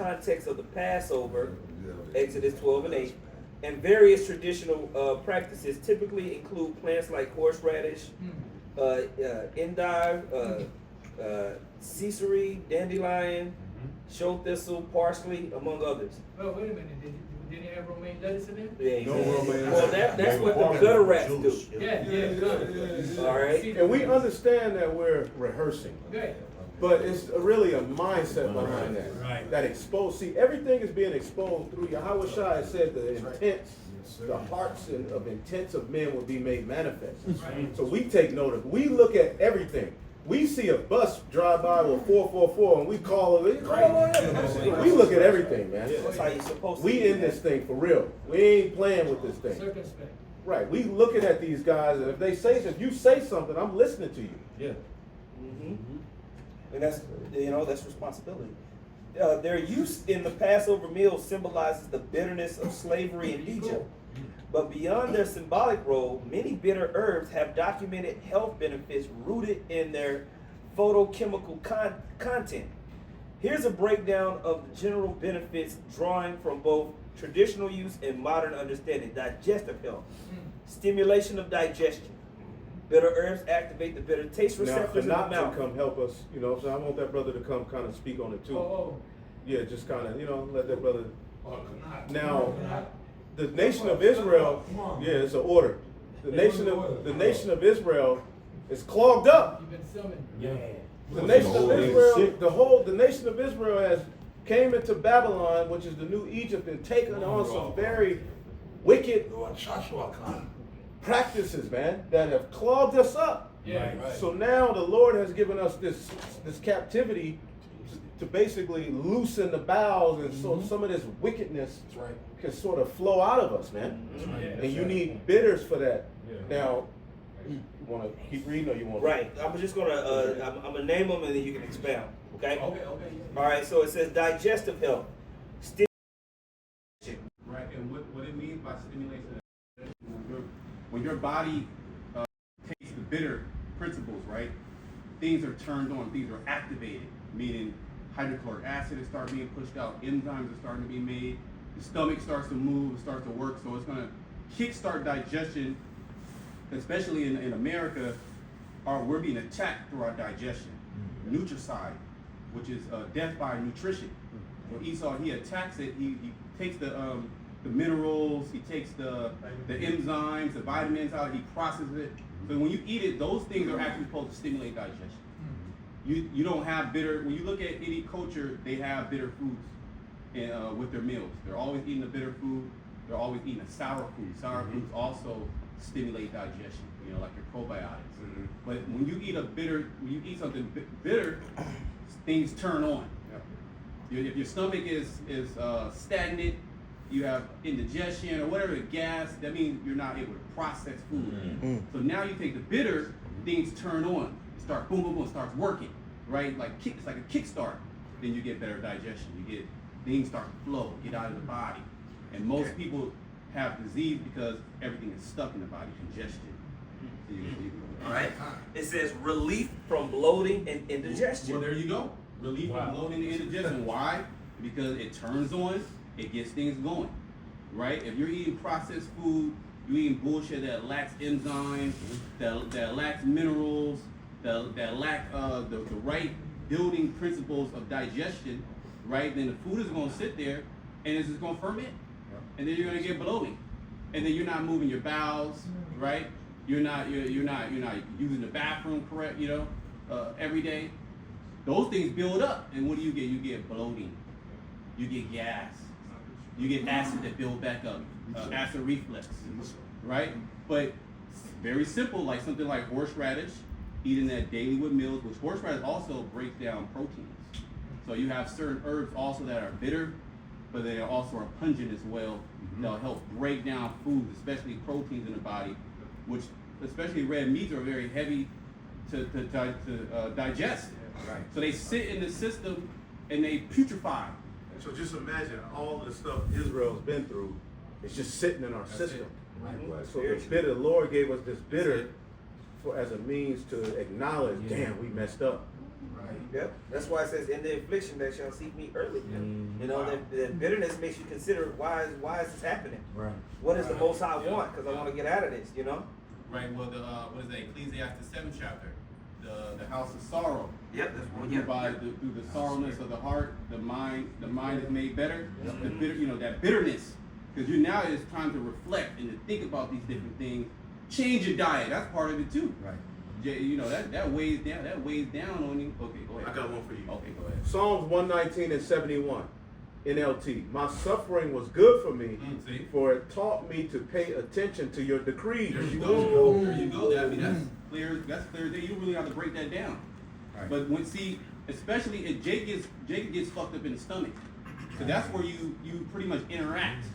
context of the Passover, Exodus 12 and 8, and various traditional practices typically include plants like horseradish, endive, sesame, dandelion, show thistle, parsley, among others. Oh, wait a minute. Did he have romaine lettuce in there? Yeah, No romaine well, lettuce. that's what the gutter rats do. Yeah, good. All right. And we understand that we're rehearsing. Good. But it's really a mindset behind that. Right. That exposed. See, everything is being exposed through Yahweh Shai said the intents, the hearts of intents of men will be made manifest. Right. So we take note of. We look at everything. We see a bus drive by with 444 and we call it. We look at everything, man. That's how you're supposed to. We be, in this thing for real. We ain't playing with this thing. Circumspect. Right. We looking at these guys, and if you say something, I'm listening to you. Yeah. And that's that's responsibility. Their use in the Passover meal symbolizes the bitterness of slavery in Egypt. But beyond their symbolic role, many bitter herbs have documented health benefits rooted in their phytochemical content. Here's a breakdown of the general benefits drawing from both traditional use and modern understanding. Digestive health, stimulation of digestion. Bitter herbs activate the bitter taste Now, receptors in the Hanat mouth. can come help us, so I want that brother to come kind of speak on it too. Oh, Yeah, just kind of, let that brother. Oh, Now, the nation of Israel, yeah, it's an order. The nation of Israel is clogged up. you've been summoned. Yeah. The nation of Israel, the nation of Israel has came into Babylon, which is the new Egypt, and taken on some very wicked practices, man, that have clogged us up. Yeah. Right. So now the Lord has given us this captivity to basically loosen the bowels, and so some of this wickedness can sort of flow out of us, man. And you need bitters for that. Now, you want to keep reading, or you want? Right. I'm just gonna I'm gonna name them and then you can expound. Okay. Okay. All right. So it says digestive health. Right, and what it means by stimulation, when your body takes the bitter principles, right, things are turned on, things are activated, meaning hydrochloric acid is starting being pushed out, enzymes are starting to be made, the stomach starts to move, it starts to work, so it's going to kickstart digestion, especially in America. We're being attacked through our digestion. Nutricide, which is death by nutrition. So Esau, he attacks it, he takes the minerals, he takes the enzymes, the vitamins out, he processes it. So when you eat it, those things are actually supposed to stimulate digestion. You don't have bitter, when you look at any culture, they have bitter foods with their meals. They're always eating a bitter food, they're always eating a sour food. Sour foods also stimulate digestion, like your probiotics. But when you eat something bitter, things turn on. If your stomach is stagnant, you have indigestion or whatever, gas, that means you're not able to process food. So now you take the bitter, things turn on. It starts boom, boom, boom, starts working, right? It's like a kickstart. Then you get better digestion. You get things start to flow, get out of the body. And most people have disease because everything is stuck in the body, congestion. All right. It says relief from bloating and indigestion. Well, there you go. Relief from bloating and indigestion. Why? Because it turns on, it gets things going, right? If you're eating processed food, you're eating bullshit that lacks enzymes, that lacks minerals, that lack the right building principles of digestion, right? Then the food is going to sit there and it's just going to ferment, and then you're going to get bloating, and then you're not moving your bowels, right? You're not using the bathroom correct, every day. Those things build up, and what do? You get bloating, you get gas, you get acid that build back up, acid reflux, right? But very simple, like something like horseradish, eating that daily with meals, which horseradish also breaks down proteins. So you have certain herbs also that are bitter, but they also are pungent as well. They'll help break down foods, especially proteins in the body, which especially red meats are very heavy to digest. Right. So they sit in the system and they putrefy. So just imagine all the stuff Israel's been through. It's just sitting in our system. So the Lord gave us this bitter as a means to acknowledge, damn, we messed up. Right. Yep. That's why it says, in the affliction they shall seek me early. Mm. You know, that bitterness makes you consider why is this happening? Right. What is the Most High want? Because I want to get out of this. You know. Right. Well, the what is that? Ecclesiastes 7th chapter, the house of sorrow. Yep. That's one. Through the sorrowness of the heart, the mind is made better. The bitter, that bitterness, because you now it's time to reflect and to think about these different things. Change your diet. That's part of it too. Right. That weighs down. That weighs down on you. Okay, go ahead. I got one for you. Okay, go ahead. Psalms 119 and 71, NLT. My suffering was good for me, See? for it taught me to pay attention to your decrees. There you go. There you go. That's clear. That's clear. You really have to break that down. Right. But especially if Jacob gets fucked up in the stomach. So that's where you pretty much interact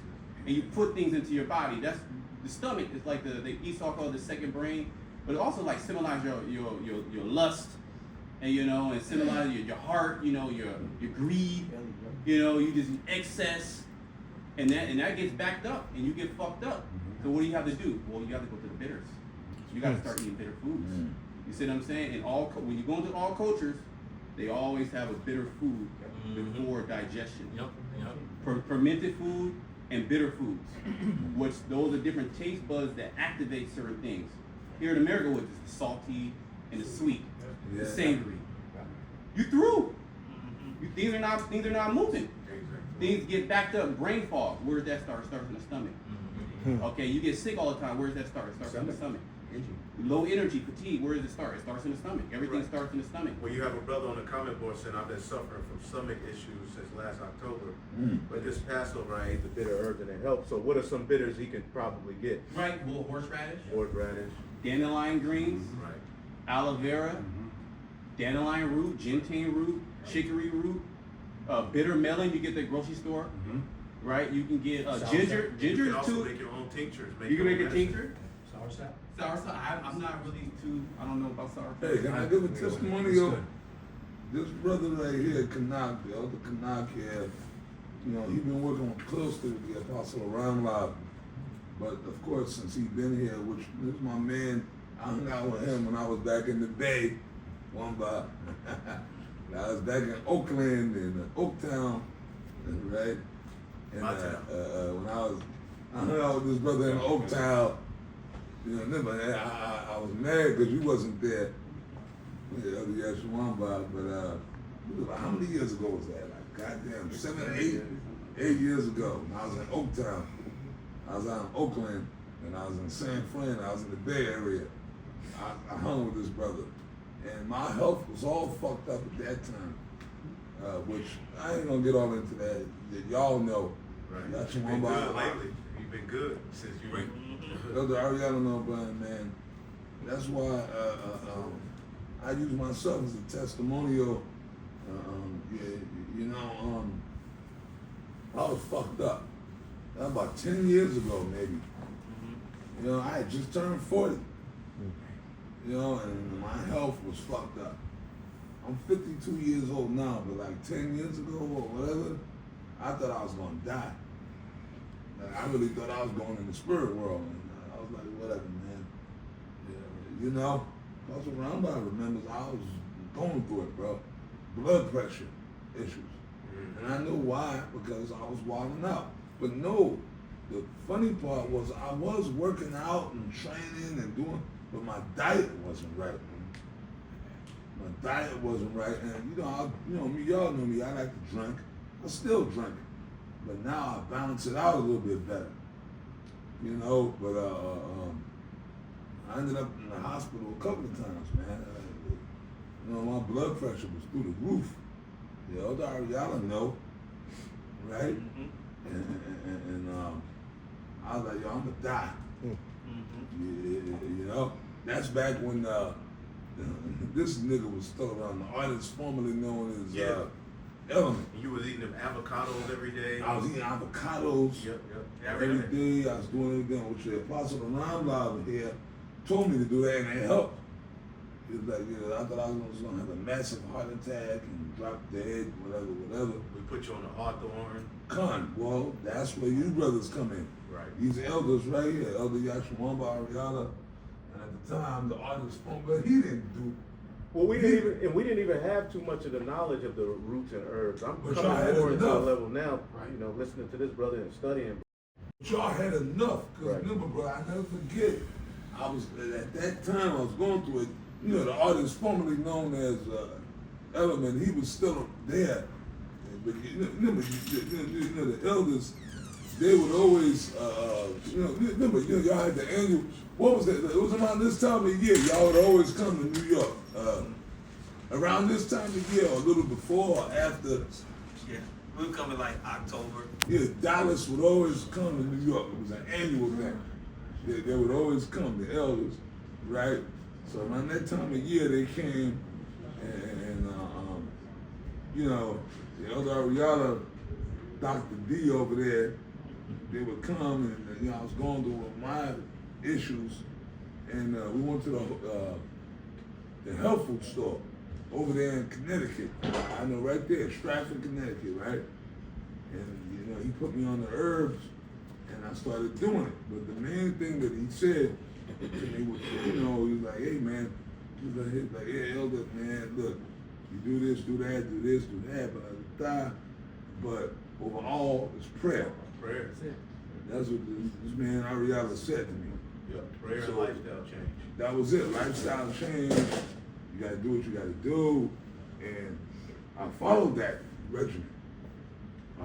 and you put things into your body. That's the stomach is like the Esau called the second brain, but it also like symbolize your lust, and and symbolize your heart, your greed, you just excess, and that gets backed up and you get fucked up. So what do you have to do? Well, you have to go to the bitters. You got to start eating bitter foods. You see what I'm saying? And when you go into all cultures, they always have a bitter food before digestion. Fermented food and bitter foods, which those are different taste buds that activate certain things. Here in America, which is the salty and the sweet, the savory. You through. Things are not moving. Things get backed up. Brain fog. Where does that start? It starts in the stomach. Okay, you get sick all the time. Where does that start? It starts in the stomach. Low energy, fatigue. Where does it start? It starts in the stomach. Everything starts in the stomach. Well, you have a brother on the comment board saying I've been suffering from stomach issues since last October. But this Passover I ate The bitter herbs and it helps. So what are some bitters he can probably get? Right. Well, horseradish, Horseradish. dandelion greens, right. aloe vera, dandelion root, gentian root, chicory root, bitter melon. You get at the grocery store, right? You can get ginger. You Ginger can is also too. make your own tinctures. You can your make a own medicine. tincture. Soursop. I'm not really too. I don't know about soursop. Hey, can I give a testimonial? This brother right here, Kanak, the other Kanak here, he been working closely with the Apostle Ramlab. But of course, since he been here, which this is my man, I hung out with him when I was back in the Bay, I was back in Oakland and Oaktown, right? And when I hung out with this brother in Oaktown, I was mad because you wasn't there. But how many years ago was that? Like, goddamn, 7, 8 years ago. I was in Oaktown. I was out in Oakland, and I was in San Fran. I was in the Bay Area. I hung with this brother, and my health was all fucked up at that time. Which I ain't gonna get all into that. Y'all know. Right. That's You've been good lately. You've been good since you went. Brother Ariella know, Brian, man. That's why I use myself as a testimonial. I was fucked up. That was about 10 years ago, maybe. I had just turned 40. And my health was fucked up. I'm 52 years old now, but like 10 years ago or whatever, I thought I was gonna die. Like, I really thought I was going in the spirit world. And I was like, whatever, man. That's what I remembers. I was going through it, bro. Blood pressure issues. And I knew why, because I was wilding out. But no, the funny part was I was working out and training and doing, but my diet wasn't right. My diet wasn't right, and y'all know me. I like to drink. I still drink, but now I balance it out a little bit better. But I ended up in the hospital a couple of times, man. My blood pressure was through the roof. The other Ariella know, right? And I was like, yo, I'm gonna die. That's back when this nigga was still around, the artist formerly known as Element. You was eating them avocados every day. I was eating avocados every day. I was doing everything, which the Apostle Ramlab here told me to do that, and it helped. It was like, I thought I was gonna have a massive heart attack and drop dead, whatever. We put you on the Hawthorne. Well, that's where you brothers come in. Right. These elders right here, Elder Yashwamba Ariana, and at the time the artist spoke, but he didn't do Well, we didn't even have too much of the knowledge of the roots and herbs. I'm But y'all coming had more into a enough. level now, you know, listening to this brother and studying. But y'all had enough, because Right. remember, bro, I never forget, I was, at that time, I was going through it, you know, the artist formerly known as Element, he was still there. But you know, the elders, they would always, remember, y'all had the annual, what was it? It was around this time of year, y'all would always come to New York. Around this time of year, or a little before or after. Yeah, we were coming like October. Yeah, Dallas would always come to New York. It was an annual thing. They would always come, the elders, right? So around that time of year, they came, and you know, the Elder Ariana, Dr. D over there, they would come, and you know, I was going through my issues, and we went to the health food store over there in Connecticut. I know right there, Stratford, Connecticut, right? And you know, he put me on the herbs, and I started doing it. But the main thing that he said to me was, you know, he was like, "Hey man," he was like, "Hey elder, man, look, you do this, do that, do this, do that, but overall, it's prayer." Prayer. That's what this man Ariella said to me. Yeah, prayer and So- lifestyle change. That was it. Lifestyle change. You gotta do what you gotta do, and I followed that regimen. I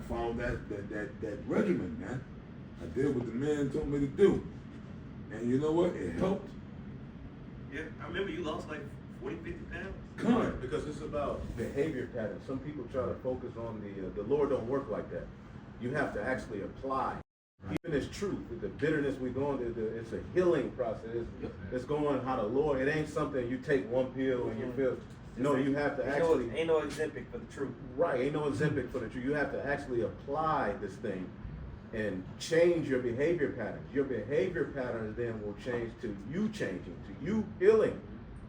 followed that regimen, man. I did what the man told me to do, and you know what? It helped. Yeah, I remember you lost like 40, 50 pounds. Come on. Because it's about Behavior patterns. Some people try to focus on the Lord don't work like that. You have to actually apply. Even as truth, the bitterness we're going through, it's a healing process. It's going how the Lord, it ain't something you take one pill and you feel. No, you have to actually. Ain't no Ozempic for the truth. Right, ain't no Ozempic for the truth. You have to actually apply this thing and change your behavior patterns. Your behavior patterns then will change to you changing, to you healing.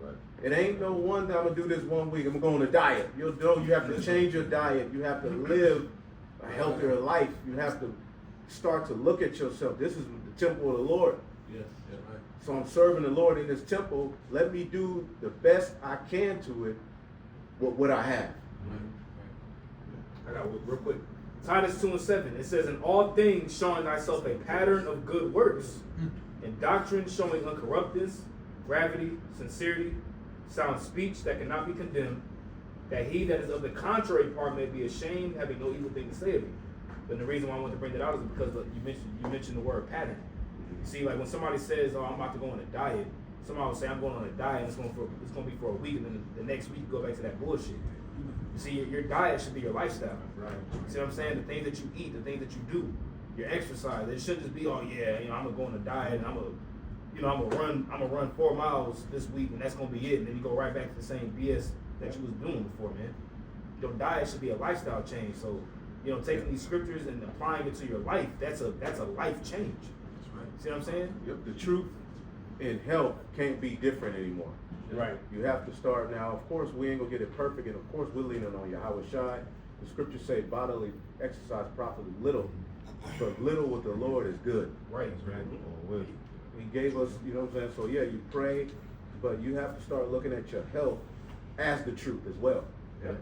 Right. It ain't no one that I'm gonna do this 1 week, I'm going to diet. You have to change your diet. You have to live a healthier life. You have to start to look at yourself. This is the temple of the Lord. yes, yeah, right. So I'm serving the Lord in this temple. Let me do the best I can to it with what I have. I got real quick. Titus 2:7. It says, "In all things showing thyself a pattern of good works, in doctrine showing uncorruptness, gravity, sincerity, sound speech that cannot be condemned, that he that is of the contrary part may be ashamed, having no evil thing to say of you." But the reason why I wanted to bring that out is because you mentioned the word pattern. See, like when somebody says, "Oh, I'm about to go on a diet," somebody will say, "I'm going on a diet. It's going to be for a week, and then the next week you go back to that bullshit." You see, your diet should be your lifestyle. Right. See what I'm saying? The things that you eat, the things that you do, your exercise. It shouldn't just be, "Oh yeah, I'm gonna go on a diet and I'm gonna run 4 miles this week and that's gonna be it." And then you go right back to the same BS that you was doing before, man. Your diet should be a lifestyle change. So, taking these scriptures and applying it to your life, that's a life change. That's right. See what I'm saying? Yep, the truth in health can't be different anymore. Right. You have to start now. Of course, we ain't gonna get it perfect, and of course, we're leaning on Yahweh Shai. The scriptures say bodily exercise profiteth little, but little with the Lord is good. Right. Right. He gave us, you know what I'm saying? So yeah, you pray, but you have to start looking at your health as the truth as well. Yeah.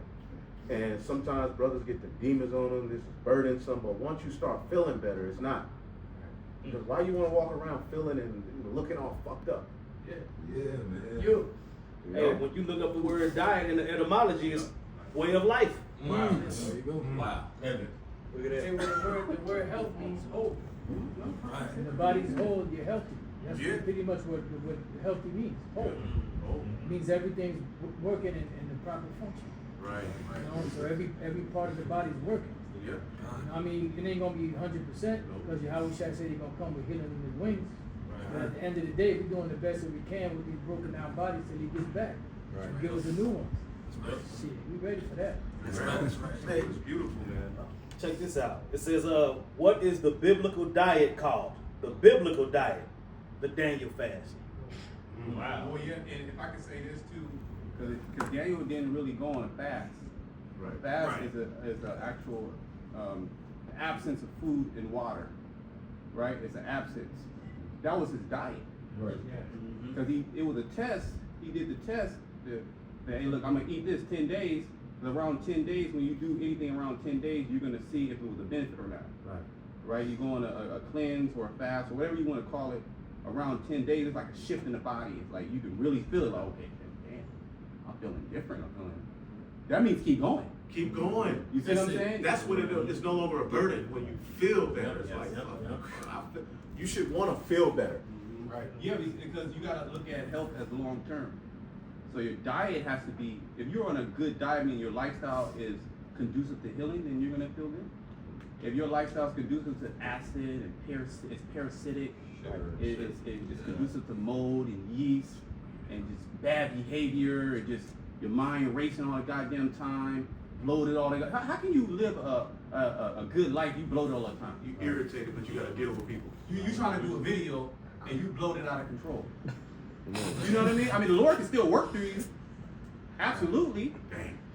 And sometimes brothers get the demons on them, this is burdensome, but once you start feeling better, it's not. Because why you want to walk around feeling and looking all fucked up? Yeah. Yeah, man. You. Hey, when you look up the word diet in the etymology, it's way of life. Wow. There you go. Wow. Heaven. Look at Say that. the word health means whole. Right. When the body's whole, you're healthy. That's Yeah. pretty much what healthy means. Whole. Oh. It means everything's working in the proper function. Right. You know, so every part of the body's working. Yeah. I mean, it ain't gonna be 100% because Yahweh Shai said he's gonna come with healing in his wings. But at the end of the day, we're doing the best that we can with these broken down bodies till he gets back. Right. Give us a new one. That's right. Shit, we ready for that. That's right. That's right. Hey, It's beautiful, man. check this out. It says, what is the biblical diet called? The biblical diet, the Daniel fast. Wow. Well, yeah, and if I could say this too, because Daniel didn't really go on a fast. Right. A fast Right. is an actual absence of food and water, right? It's an absence. That was his diet. Right. Because it was a test he did the test that hey, look, I'm gonna eat this 10 days. And around 10 days, when you do anything around 10 days, you're gonna see if it was a benefit or not. Right. Right? You go on a cleanse or a fast or whatever you want to call it. Around 10 days, it's like a shift in the body. It's like you can really feel it. Like, okay, damn, I'm feeling different. That means keep going. Keep going. You see what I'm saying? That's when it's no longer a burden. When you feel better, it's like, You should want to feel better. Right. Yeah, because you gotta look at health as long term. So your diet has to be, if you're on a good diet, meaning your lifestyle is conducive to healing, then you're gonna feel good. If your lifestyle is conducive to acid and it's parasitic, it's conducive to mold and yeast and just bad behavior and just your mind racing all the goddamn time, bloated all the how can you live a good life, you bloated all the time? you irritated, but you gotta deal with people. You trying to do a video and you bloated out of control. You know what I mean? I mean, the Lord can still work through you, absolutely.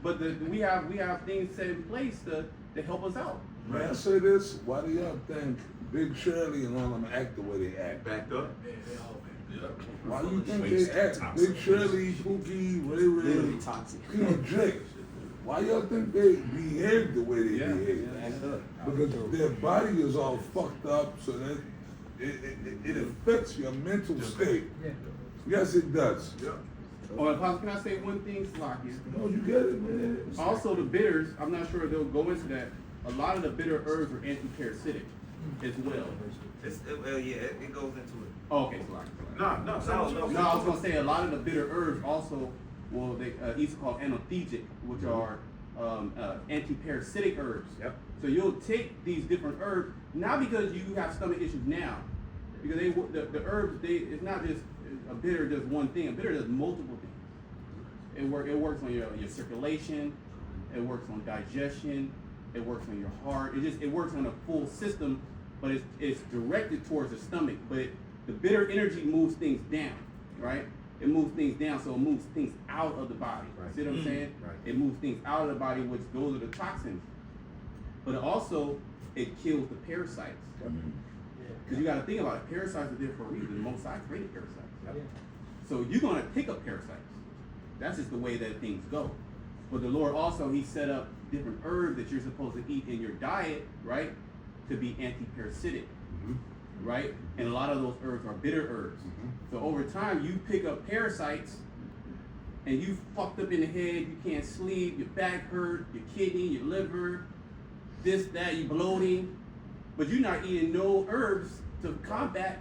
But we have things set in place to help us out. May I say this? Why do y'all think Big Shirley and all them act the way they act? Backed up. Why do you think they act? Big Shirley, Pookie, Ray Ray, toxic. you know, Jake. Why y'all think they behave the way they behave? Because their body is all fucked up, so that it affects your mental state. Yeah. Yes, it does. Yeah. Oh, Apostle, can I say one thing, Slocky? No, you get it, man. Also, the bitters, I'm not sure if they'll go into that. A lot of the bitter herbs are anti-parasitic as well. It goes into it. Oh, okay, Slocky. No. No, I was gonna say a lot of the bitter herbs also, well, they used to call anesthetic, which are anti-parasitic herbs. Yep. So you'll take these different herbs, not because you have stomach issues now, because the herbs, it's not just a bitter does one thing. A bitter does multiple things. It works on your circulation. It works on digestion. It works on your heart. It works on a full system, but it's directed towards the stomach. But the bitter energy moves things down, right? It moves things down, so it moves things out of the body. Right. See what I'm saying? Right. It moves things out of the body, which those are the toxins. But also, it kills the parasites. Because you got to think about it. Parasites are there for a reason. Most sites created parasites. Yeah. So you're going to pick up parasites. That's just the way that things go. But the Lord also, He set up different herbs that you're supposed to eat in your diet, right? To be anti-parasitic, right? And a lot of those herbs are bitter herbs. So over time, you pick up parasites and you fucked up in the head, you can't sleep, your back hurt, your kidney, your liver, this, that, you bloating, but you're not eating no herbs to combat.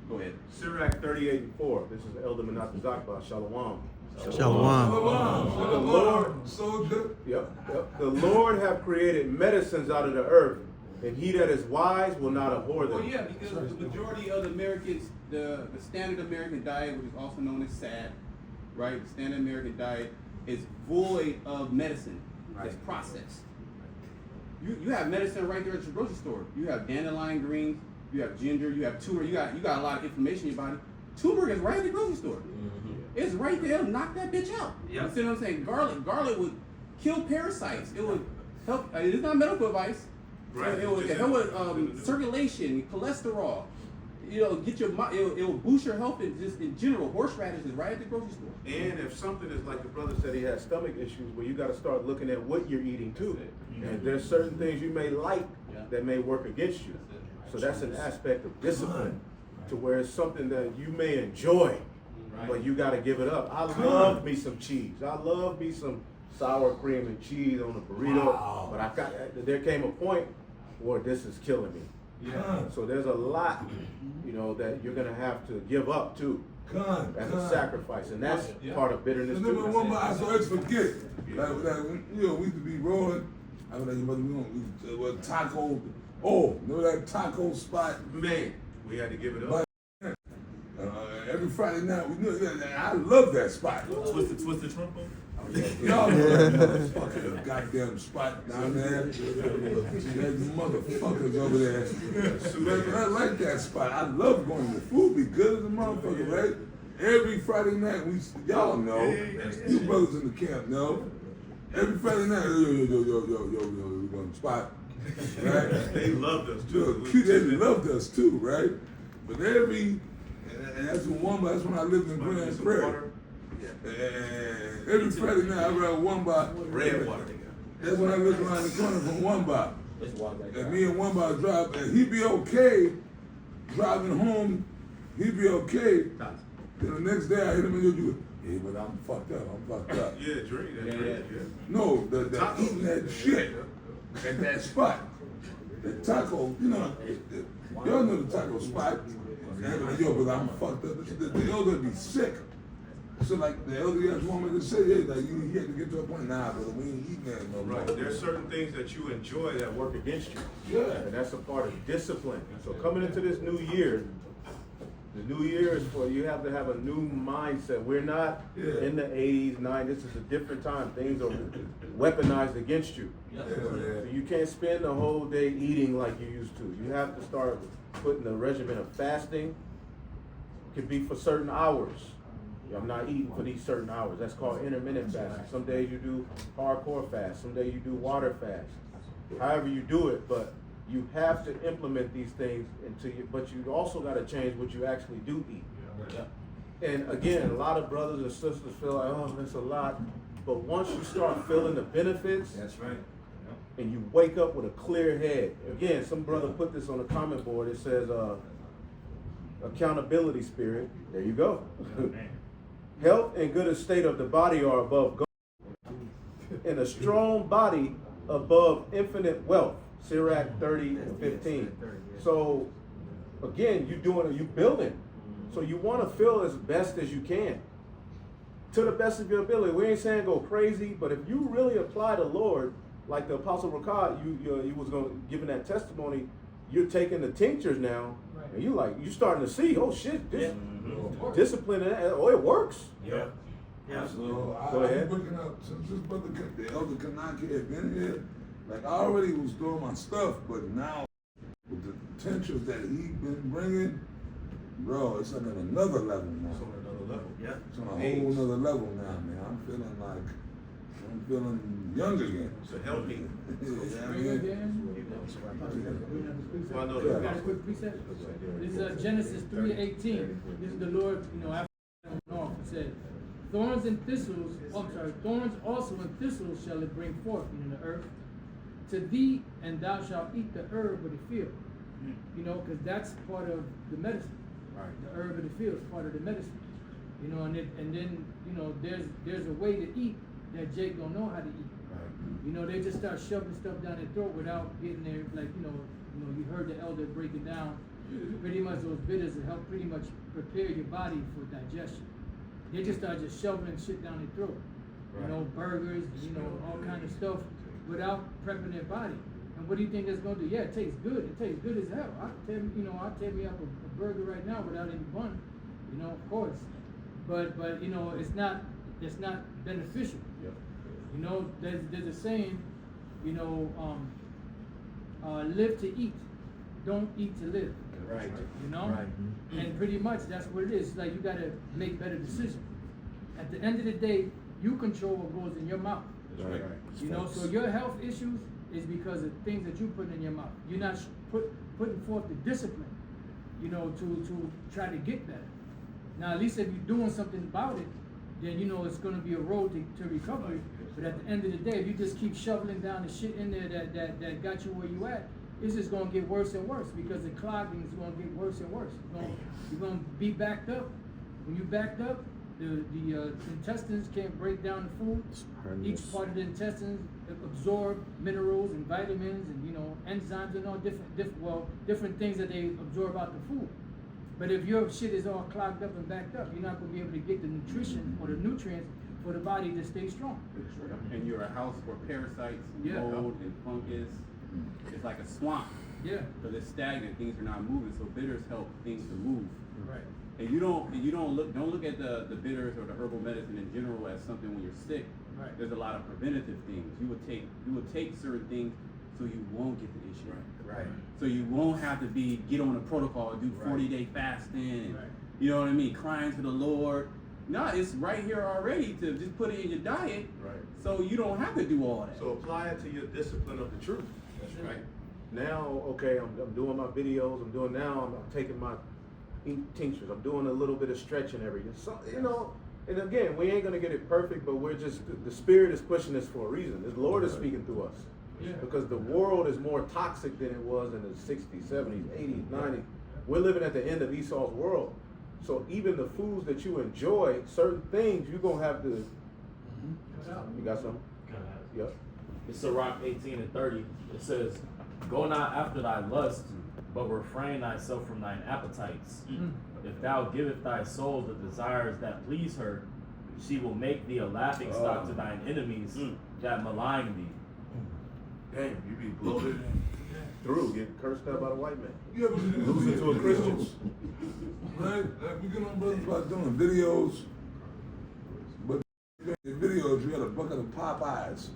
Go ahead. Sirach 38:4. This is Elder Menachem Zakba, Shalom. Shalom. The Lord, Soldier. The Lord have created medicines out of the earth, and he that is wise will not abhor them. Well, yeah, because the majority of the Americans, the standard American diet, which is also known as SAD, right? The standard American diet is void of medicine. It's processed. You have medicine right there at your grocery store. You have dandelion greens, you have ginger, you have turmeric. You got a lot of inflammation in your body. Turmeric is right at the grocery store. It's right there. Knock that bitch out. Yep. You see what I'm saying? Garlic would kill parasites. It would help. It's not medical advice. Right. It would help with circulation, cholesterol. You know, it will boost your health in general. Horseradish is right at the grocery store. And if something is like the brother said, he has stomach issues, well, you got to start looking at what you're eating too. And there's certain things you may like that may work against you. So that's an aspect of discipline, to where it's something that you may enjoy, but you got to give it up. I love me some cheese. I love me some sour cream and cheese on a burrito. But there came a point where this is killing me. So there's a lot, that you're gonna have to give up too. As a sacrifice, and that's part of bitterness And too. then one more, I always forget. Like, we used to be rolling. I was like, taco. Oh, remember that taco spot? Man, we had to give it up. Every Friday night, we knew that. I love that spot. Twist the trump on? Y'all know fucking goddamn spot down there. There's motherfuckers over there. Man, I like that spot. I love going. The food be good as a motherfucker, right? Every Friday night, y'all know. You brothers in the camp know. Every Friday night, yo, we going to spot. Right? They loved us too. They loved us too, right? But and that's when I lived in Grand Prairie. Every Friday night I ride one bar. Red water, nigga. That's when I look around the corner from one bar. It's water right there. And me and one bar drive, and he be okay driving home. He be okay. Then the next day I hit him and you, hey, but I'm fucked up. I'm fucked up. Yeah, drink that. drink, yeah. No, the eating that shit at that spot. The taco, you know, y'all know the taco spot. And yo, but I'm fucked up. The elder be sick. So like the elder just want me to say, hey, like you had to get to a point, nah, but we ain't eating that no more. Right. There's certain things that you enjoy that work against you. Yeah. And that's a part of discipline. So coming into this new year, the new year is for you have to have a new mindset. We're not in the 80s, 90s. This is a different time. Things are weaponized against you. So you can't spend the whole day eating like you used to. You have to start putting a regimen of fasting. It could be for certain hours. I'm not eating for these certain hours. That's called intermittent fasting. Some days you do hardcore fast. Some days you do water fast. However you do it, but you have to implement these things but you also got to change what you actually do eat. And again, a lot of brothers and sisters feel like, oh, that's a lot. But once you start feeling the benefits, That's right. and you wake up with a clear head. Again, some brother put this on the comment board. It says, accountability spirit. There you go. Health and good estate of the body are above gold, and a strong body above infinite wealth. Sirach 30:15. So again, you building. So you want to feel as best as you can, to the best of your ability. We ain't saying go crazy, but if you really apply the Lord, like the Apostle Rakad, you was giving that testimony. You're taking the tinctures now, and you starting to see, oh shit, this discipline, oh it works. Yeah. Yeah. So Go ahead. I'm looking up since this brother, the elder Kanaki had been here. Like I already was doing my stuff, but now with the potentials that he been bringing, bro, it's like on another level now. It's on another level. Yeah. It's on a whole nother level now, man. I'm feeling young again. It's a healthy. Yeah, I Bring mean, it in. Well, I know We that. got a quick precept. This is Genesis 3:18. This is the Lord, after off, it said, thorns also and thistles shall it bring forth in the earth to thee, and thou shalt eat the herb of the field. Because that's part of the medicine. Right. The herb of the field is part of the medicine. And then there's a way to eat that Jake don't know how to eat. Right. They just start shoving stuff down their throat without getting there. Like, you heard the elder break it down. Pretty much those bitters will help pretty much prepare your body for digestion. They just start just shoving shit down their throat. Right. Burgers, all kind of stuff without prepping their body. And what do you think that's gonna do? Yeah, it tastes good. It tastes good as hell. I'll tear me up a burger right now without any bun. Of course. But it's not beneficial. Yep. There's a saying, live to eat, don't eat to live. Right. Right. And pretty much that's what it is. It's like you gotta make better decisions. At the end of the day, you control what goes in your mouth. Right. So your health issues is because of things that you put in your mouth. You're not putting forth the discipline, to try to get better. Now, at least if you're doing something about it, then it's going to be a road to recovery. But at the end of the day, if you just keep shoveling down the shit in there that got you where you at, it's just going to get worse and worse because the clogging is going to get worse and worse. You're going to be backed up. When you backed up, the intestines can't break down the food. Each part of the intestines absorb minerals and vitamins and enzymes and all different things that they absorb out the food. But if your shit is all clogged up and backed up, you're not going to be able to get the nutrition or the nutrients for the body to stay strong. And you're a house for parasites, Yeah. mold, and fungus. It's like a swamp. Yeah. Because it's stagnant, things are not moving. So bitters help things to move. Right. And you don't look at the bitters or the herbal medicine in general as something when you're sick. Right. There's a lot of preventative things. You would take certain things so you won't get the issue. Right. So you won't have to get on a protocol, do 40-day fasting, and, you know what I mean, crying to the Lord. No, it's right here already to just put it in your diet. Right. So you don't have to do all that. So apply it to your discipline of the truth. That's Right. Now, okay, I'm doing my videos. I'm taking my tinctures. I'm doing a little bit of stretching every day. So And again, we ain't gonna get it perfect, but we're just, the Spirit is pushing us for a reason. The Lord is speaking through us. Yeah. Because the world is more toxic than it was in the 60s, 70s, 80s, 90s. We're living at the end of Esau's world. So even the foods that you enjoy, certain things you're gonna have to. You got something? Yep. It's Sirach 18:30. It says, "Go not after thy lust, but refrain thyself from thine appetites. If thou givest thy soul the desires that please her, she will make thee a laughing stock to thine enemies that malign thee." Damn, you be bloated. Through getting cursed out by the white man. You ever see Losing to a Christian. Right? Like we get on brothers about doing videos, but in videos you had a bucket of Popeyes